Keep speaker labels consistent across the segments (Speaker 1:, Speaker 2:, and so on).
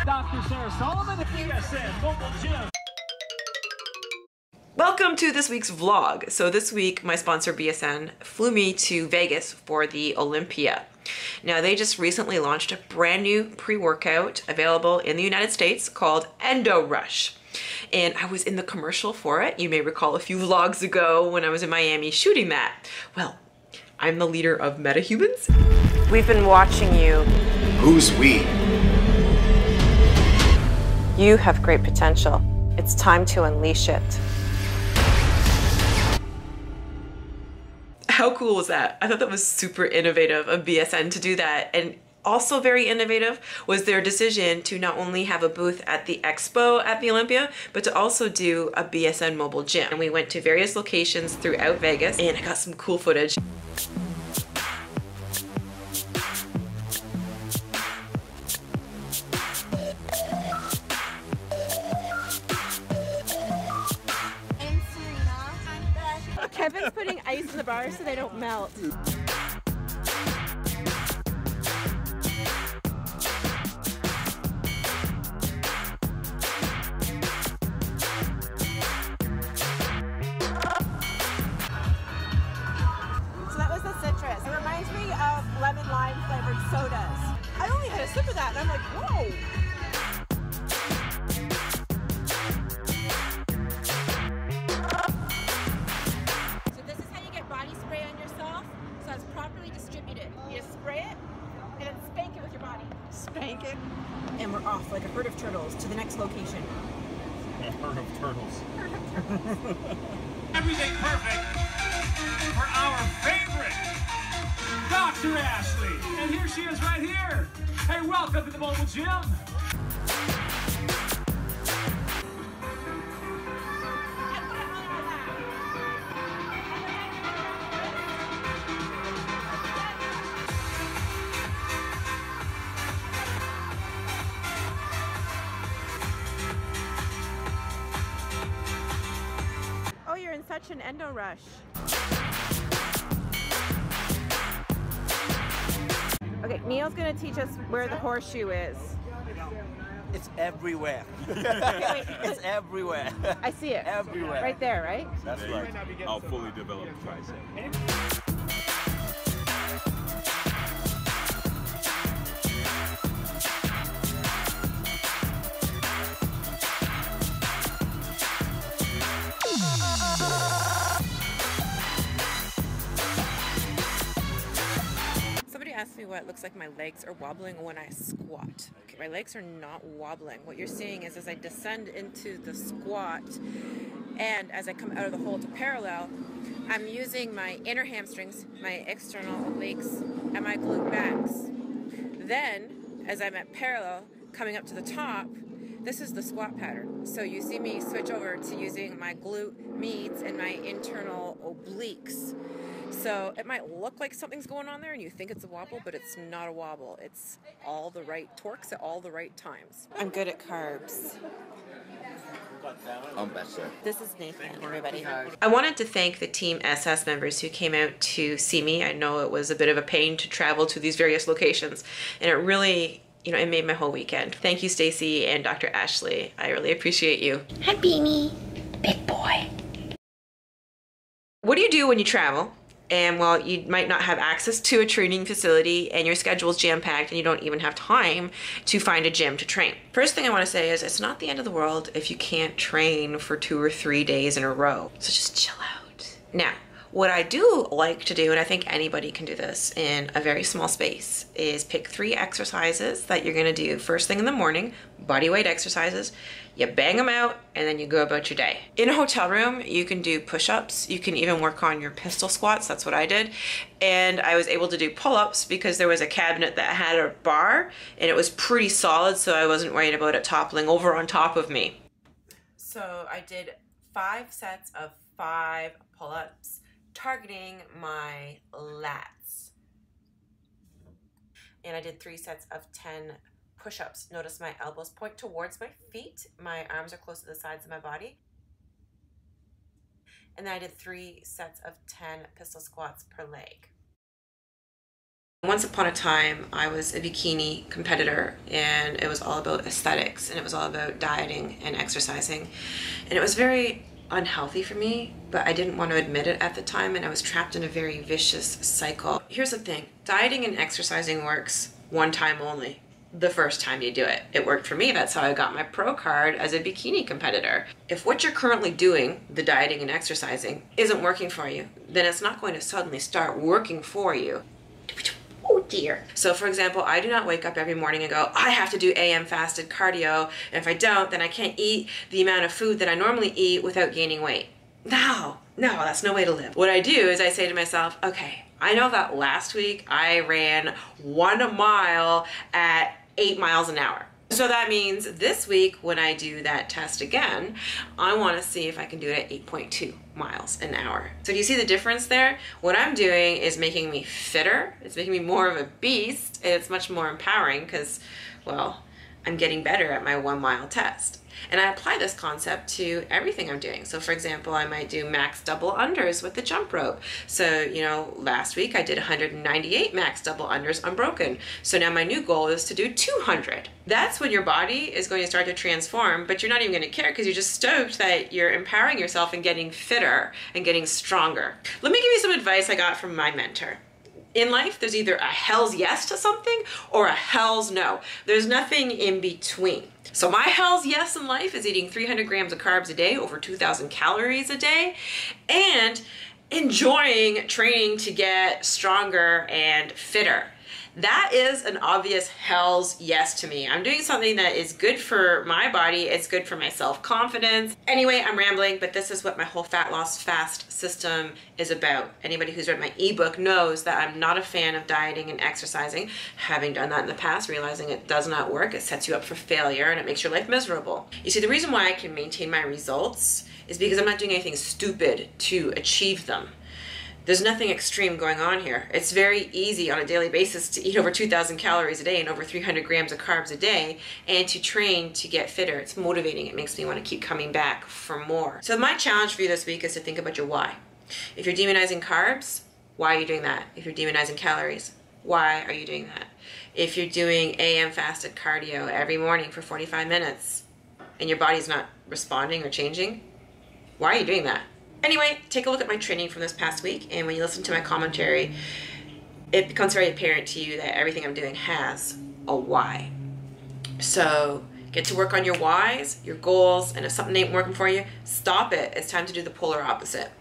Speaker 1: Dr. Sarah Solomon at BSN Mobile Gym.
Speaker 2: Welcome to this week's vlog. So this week, my sponsor BSN flew me to Vegas for the Olympia. Now they just recently launched a brand new pre-workout available in the United States called Endo Rush. And I was in the commercial for it. You may recall a few vlogs ago when I was in Miami shooting that. Well, I'm the leader of MetaHumans.
Speaker 3: We've been watching you.
Speaker 4: Who's we?
Speaker 3: You have great potential. It's time to unleash it.
Speaker 2: How cool was that? I thought that was super innovative of BSN to do that. And also very innovative was their decision to not only have a booth at the expo at the Olympia, but to also do a BSN mobile gym. And we went to various locations throughout Vegas and I got some cool footage.
Speaker 3: Kevin's putting ice in the bars so they don't melt. So that was the citrus. It reminds me of lemon lime flavored sodas. I only had a sip of that and I'm like, whoa. Spank it. And we're off like a herd of turtles to the next location.
Speaker 1: A herd of turtles. Everything perfect for our favorite, Dr. Ashley. And here she is right here. Hey, welcome to the mobile gym.
Speaker 3: Oh, you're in such an endo rush. Okay, Neil's gonna teach us where the horseshoe is.
Speaker 5: It's everywhere.
Speaker 3: Wait.
Speaker 5: It's everywhere.
Speaker 3: I see it.
Speaker 5: Everywhere.
Speaker 3: Right there, right?
Speaker 5: That's right.
Speaker 4: I'll fully develop tricep.
Speaker 2: Asked me what it looks like my legs are wobbling when I squat. Okay, my legs are not wobbling. What you're seeing is as I descend into the squat and as I come out of the hole to parallel, I'm using my inner hamstrings, my external obliques, and my glute max. Then, as I'm at parallel, coming up to the top, this is the squat pattern. So you see me switch over to using my glute meads and my internal obliques. So it might look like something's going on there and you think it's a wobble, but it's not a wobble. It's all the right torques at all the right times. I'm good at carbs.
Speaker 5: I'm better.
Speaker 2: This is Nathan, everybody. I wanted to thank the Team SS members who came out to see me. I know it was a bit of a pain to travel to these various locations, and it really, it made my whole weekend. Thank you, Stacy and Dr. Ashley. I really appreciate you.
Speaker 6: Hi, Beanie. Big boy.
Speaker 2: What do you do when you travel? And well, you might not have access to a training facility and your schedule is jam-packed and you don't even have time to find a gym to train. First thing I want to say is it's not the end of the world if you can't train for 2 or 3 days in a row. So just chill out. Now, what I do like to do, and I think anybody can do this in a very small space, is pick 3 exercises that you're gonna do first thing in the morning, body weight exercises. You bang them out and then you go about your day. In a hotel room, you can do push-ups. You can even work on your pistol squats. That's what I did. And I was able to do pull-ups because there was a cabinet that had a bar and it was pretty solid, so I wasn't worried about it toppling over on top of me. So I did 5 sets of 5 pull-ups, targeting my lats. And I did 3 sets of 10 push-ups. Notice my elbows point towards my feet. My arms are close to the sides of my body. And then I did 3 sets of 10 pistol squats per leg. Once upon a time, I was a bikini competitor, and it was all about aesthetics, and it was all about dieting and exercising. And it was very unhealthy for me, but I didn't want to admit it at the time, and I was trapped in a very vicious cycle. Here's the thing, dieting and exercising works one time only. The first time you do it. It worked for me. That's how I got my pro card as a bikini competitor. If what you're currently doing, the dieting and exercising, isn't working for you, then it's not going to suddenly start working for you. Oh dear. So for example, I do not wake up every morning and go, I have to do AM fasted cardio, and if I don't, then I can't eat the amount of food that I normally eat without gaining weight. No, that's no way to live. What I do is I say to myself, okay, I know that last week I ran 1 mile at 8 miles an hour. So that means this week when I do that test again, I want to see if I can do it at 8.2 miles an hour. So do you see the difference there? What I'm doing is making me fitter. It's making me more of a beast, and it's much more empowering because, well, I'm getting better at my 1 mile test. And I apply this concept to everything I'm doing. So for example, I might do max double unders with the jump rope. So, last week I did 198 max double unders unbroken. So now my new goal is to do 200. That's when your body is going to start to transform, but you're not even going to care because you're just stoked that you're empowering yourself and getting fitter and getting stronger. Let me give you some advice I got from my mentor. In life, there's either a hell's yes to something or a hell's no. There's nothing in between. So my hell's yes in life is eating 300 grams of carbs a day, over 2,000 calories a day, and enjoying training to get stronger and fitter. That is an obvious hell's yes to me. I'm doing something that is good for my body. It's good for my self-confidence. Anyway, I'm rambling, but this is what my whole fat loss fast system is about. Anybody who's read my ebook knows that I'm not a fan of dieting and exercising. Having done that in the past, realizing it does not work, it sets you up for failure and it makes your life miserable. You see, the reason why I can maintain my results is because I'm not doing anything stupid to achieve them. There's nothing extreme going on here. It's very easy on a daily basis to eat over 2,000 calories a day and over 300 grams of carbs a day and to train to get fitter. It's motivating. It makes me want to keep coming back for more. So my challenge for you this week is to think about your why. If you're demonizing carbs, why are you doing that? If you're demonizing calories, why are you doing that? If you're doing AM fasted cardio every morning for 45 minutes and your body's not responding or changing, why are you doing that? Anyway, take a look at my training from this past week, and when you listen to my commentary, it becomes very apparent to you that everything I'm doing has a why. So get to work on your whys, your goals, and if something ain't working for you, stop it. It's time to do the polar opposite.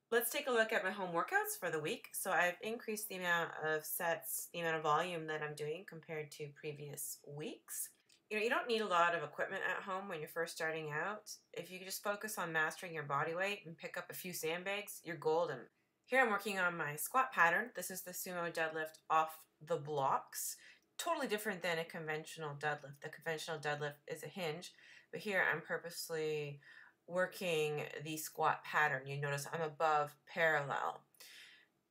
Speaker 2: Let's take a look at my home workouts for the week. So I've increased the amount of sets, the amount of volume that I'm doing compared to previous weeks. You don't need a lot of equipment at home when you're first starting out. If you just focus on mastering your body weight and pick up a few sandbags, you're golden. Here I'm working on my squat pattern. This is the sumo deadlift off the blocks. Totally different than a conventional deadlift. The conventional deadlift is a hinge, but here I'm purposely working the squat pattern. You notice I'm above parallel.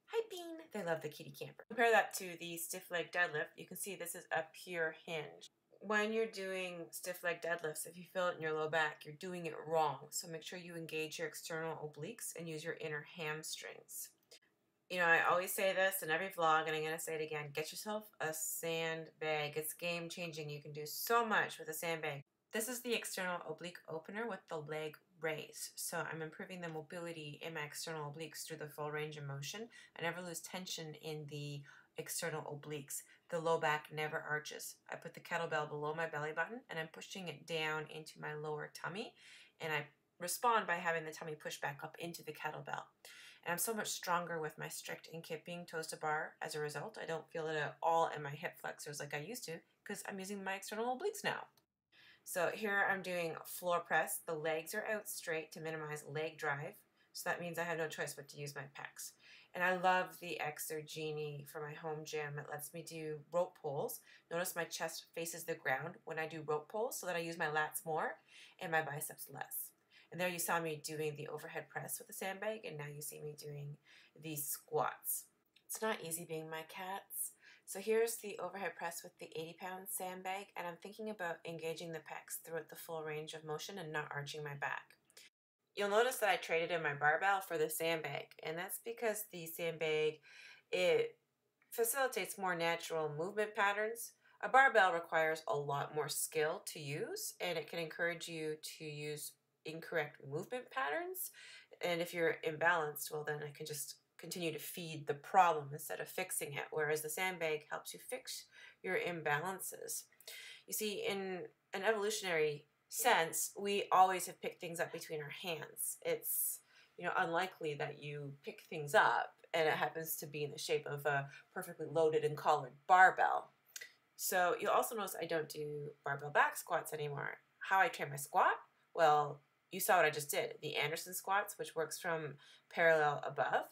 Speaker 2: Hi Bean, they love the kitty camper. Compare that to the stiff leg deadlift. You can see this is a pure hinge. When you're doing stiff leg deadlifts, if you feel it in your low back, you're doing it wrong. So make sure you engage your external obliques and use your inner hamstrings. I always say this in every vlog, and I'm going to say it again. Get yourself a sandbag. It's game changing. You can do so much with a sandbag. This is the external oblique opener with the leg raise. So I'm improving the mobility in my external obliques through the full range of motion. I never lose tension in the external obliques. The low back never arches. I put the kettlebell below my belly button and I'm pushing it down into my lower tummy, and I respond by having the tummy push back up into the kettlebell. And I'm so much stronger with my strict and kipping toes to bar as a result. I don't feel it at all in my hip flexors like I used to because I'm using my external obliques now. So here I'm doing floor press. The legs are out straight to minimize leg drive. So that means I have no choice but to use my pecs. And I love the Exer Genie for my home gym. It lets me do rope pulls. Notice my chest faces the ground when I do rope pulls so that I use my lats more and my biceps less. And there you saw me doing the overhead press with the sandbag, and now you see me doing the squats. It's not easy being my cats. So here's the overhead press with the 80-pound sandbag, and I'm thinking about engaging the pecs throughout the full range of motion and not arching my back. You'll notice that I traded in my barbell for the sandbag, and that's because the sandbag, it facilitates more natural movement patterns. A barbell requires a lot more skill to use, and it can encourage you to use incorrect movement patterns. And if you're imbalanced, well, then it can just continue to feed the problem instead of fixing it, whereas the sandbag helps you fix your imbalances. You see, in an evolutionary sense, we always have picked things up between our hands. It's, unlikely that you pick things up and it happens to be in the shape of a perfectly loaded and collared barbell. So you'll also notice I don't do barbell back squats anymore. How I train my squat? Well, you saw what I just did. The Anderson squats, which works from parallel above.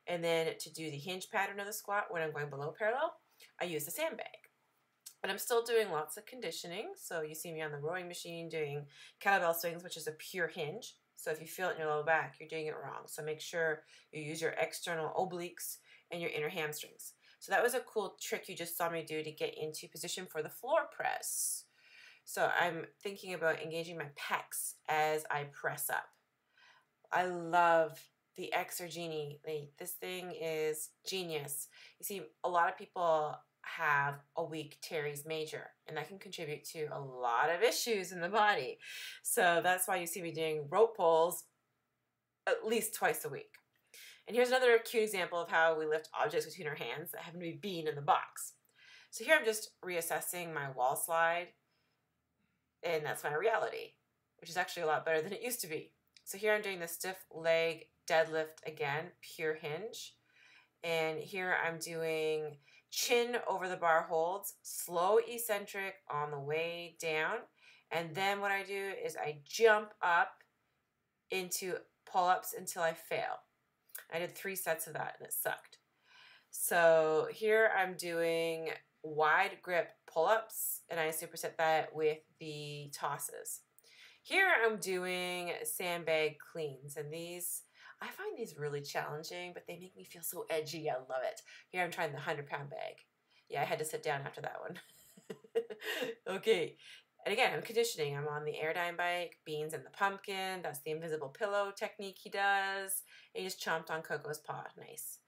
Speaker 2: And then to do the hinge pattern of the squat when I'm going below parallel, I use the sandbag. But I'm still doing lots of conditioning. So you see me on the rowing machine doing kettlebell swings, which is a pure hinge. So if you feel it in your low back, you're doing it wrong. So make sure you use your external obliques and your inner hamstrings. So that was a cool trick you just saw me do to get into position for the floor press. So I'm thinking about engaging my pecs as I press up. I love the Exergenie. This thing is genius. You see, a lot of people have a weak teres major, and that can contribute to a lot of issues in the body. So that's why you see me doing rope pulls at least twice a week. And here's another cute example of how we lift objects between our hands that happen to be being in the box. So here I'm just reassessing my wall slide, and that's my reality, which is actually a lot better than it used to be. So here I'm doing the stiff leg deadlift again, pure hinge. And here I'm doing chin over the bar holds, slow eccentric on the way down. And then what I do is I jump up into pull-ups until I fail. I did 3 sets of that and it sucked. So here I'm doing wide grip pull-ups and I superset that with the tosses. Here I'm doing sandbag cleans, and these, I find these really challenging, but they make me feel so edgy. I love it. Here I'm trying the 100-pound bag. Yeah, I had to sit down after that one. Okay. And again, I'm conditioning. I'm on the Airdyne bike, beans in the pumpkin. That's the invisible pillow technique he does. And he just chomped on Coco's paw. Nice.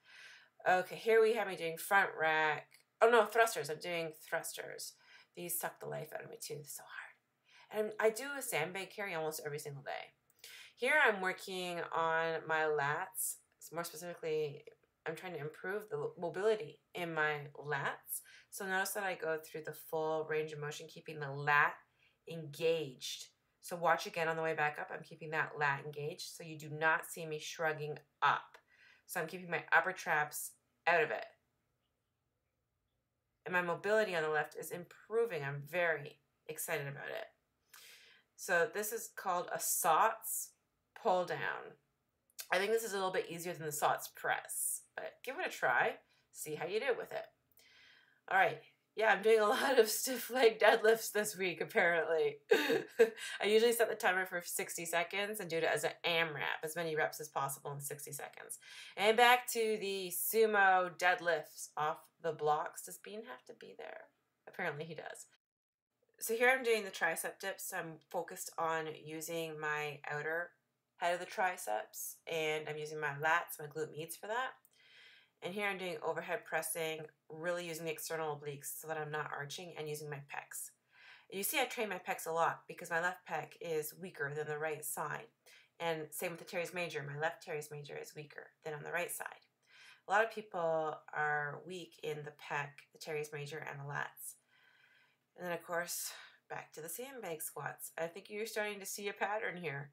Speaker 2: Okay, here we have me doing front rack. Oh no, thrusters. I'm doing thrusters. These suck the life out of me too. They're so hard. And I do a sandbag carry almost every single day. Here I'm working on my lats. More specifically, I'm trying to improve the mobility in my lats. So notice that I go through the full range of motion, keeping the lat engaged. So watch again on the way back up. I'm keeping that lat engaged. So you do not see me shrugging up. So I'm keeping my upper traps out of it. And my mobility on the left is improving. I'm very excited about it. So this is called a SOTS pull down. I think this is a little bit easier than the SOTS press, but give it a try. See how you do with it. All right. Yeah, I'm doing a lot of stiff leg deadlifts this week, apparently. I usually set the timer for 60 seconds and do it as an AMRAP, as many reps as possible in 60 seconds. And back to the sumo deadlifts off the blocks. Does Bean have to be there? Apparently he does. So here I'm doing the tricep dips. I'm focused on using my outer head of the triceps, and I'm using my lats, my glute medius for that. And here I'm doing overhead pressing, really using the external obliques so that I'm not arching, and using my pecs. And you see I train my pecs a lot because my left pec is weaker than the right side. And same with the teres major. My left teres major is weaker than on the right side. A lot of people are weak in the pec, the teres major, and the lats. And then, of course, back to the sandbag squats. I think you're starting to see a pattern here.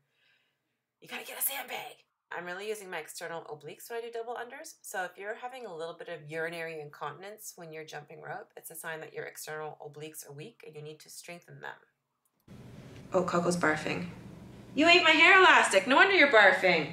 Speaker 2: You gotta get a sandbag. I'm really using my external obliques when I do double unders. So if you're having a little bit of urinary incontinence when you're jumping rope, it's a sign that your external obliques are weak and you need to strengthen them. Oh, Coco's barfing. You ate my hair elastic. No wonder you're barfing.